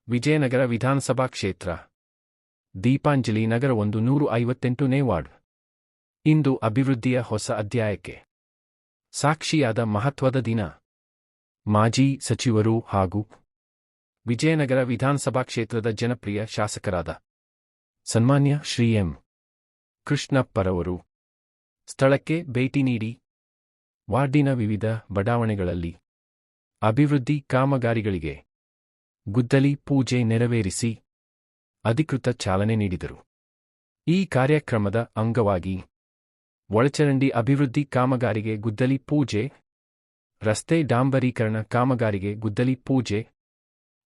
ವಿಜಯನಗರ ವಿಧಾನಸಭಾ ಕ್ಷೇತ್ರ ದೀಪಾಂಜಲಿ ನಗರ 158ನೇ ವಾರ್ಡ್. ಇಂದು ಅಭಿವೃದ್ಧಿಯ ಹೊಸ ಅಧ್ಯಾಯಕ್ಕೆ ಸಾಕ್ಷಿಯಾದ ಮಹತ್ವದ ದಿನ. ಮಾಜಿ ಸಚಿವರು ಹಾಗೂ ವಿಜಯನಗರ ವಿಧಾನಸಭಾ ಕ್ಷೇತ್ರದ ಜನಪ್ರಿಯ ಶಾಸಕರಾದ ಸನ್ಮಾನ್ಯ ಶ್ರೀ ಎಂ. ಕೃಷ್ಣಪ್ಪರವರು ಸ್ಥಳಕ್ಕೆ ಭೇಟಿ ನೀಡಿ ವಾರ್ಡಿನ ವಿವಿಧ ಬಡಾವಣೆಗಳಲ್ಲಿ ಅಭಿವೃದ್ಧಿ ಕಾಮಗಾರಿಗಳಿಗೆ ಗುದ್ದಲಿ ಪೂಜೆ ನೆರವೇರಿಸಿ ಅಧಿಕೃತ ಚಾಲನೆ ನೀಡಿದರು. ಈ ಕಾರ್ಯಕ್ರಮದ ಅಂಗವಾಗಿ ಒಳಚರಂಡಿ ಅಭಿವೃದ್ಧಿ ಕಾಮಗಾರಿಗೆ ಗುದ್ದಲಿ ಪೂಜೆ, ರಸ್ತೆ ಡಾಂಬರೀಕರಣ ಕಾಮಗಾರಿಗೆ ಗುದ್ದಲಿ ಪೂಜೆ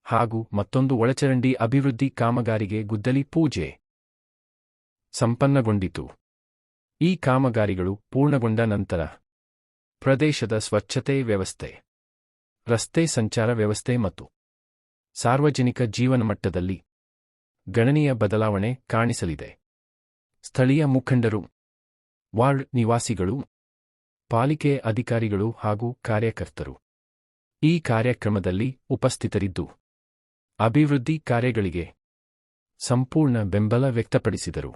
ಹಾಗೂ ಮತ್ತೊಂದು ಒಳಚರಂಡಿ ಅಭಿವೃದ್ಧಿ ಕಾಮಗಾರಿಗೆ ಗುದ್ದಲಿ ಪೂಜೆ ಸಂಪನ್ನಗೊಂಡಿತು. ಈ ಕಾಮಗಾರಿಗಳು ಪೂರ್ಣಗೊಂಡ ನಂತರ ಪ್ರದೇಶದ ಸ್ವಚ್ಛತೆ ವ್ಯವಸ್ಥೆ, ರಸ್ತೆ ಸಂಚಾರ ವ್ಯವಸ್ಥೆ ಮತ್ತು ಸಾರ್ವಜನಿಕ ಜೀವನಮಟ್ಟದಲ್ಲಿ ಗಣನೀಯ ಬದಲಾವಣೆ ಕಾಣಿಸಲಿದೆ. ಸ್ಥಳೀಯ ಮುಖಂಡರು, ವಾರ್ಡ್ ನಿವಾಸಿಗಳು, ಪಾಲಿಕೆ ಅಧಿಕಾರಿಗಳು ಹಾಗೂ ಕಾರ್ಯಕರ್ತರು ಈ ಕಾರ್ಯಕ್ರಮದಲ್ಲಿ ಉಪಸ್ಥಿತರಿದ್ದು ಅಭಿವೃದ್ಧಿ ಕಾರ್ಯಗಳಿಗೆ ಸಂಪೂರ್ಣ ಬೆಂಬಲ ವ್ಯಕ್ತಪಡಿಸಿದರು.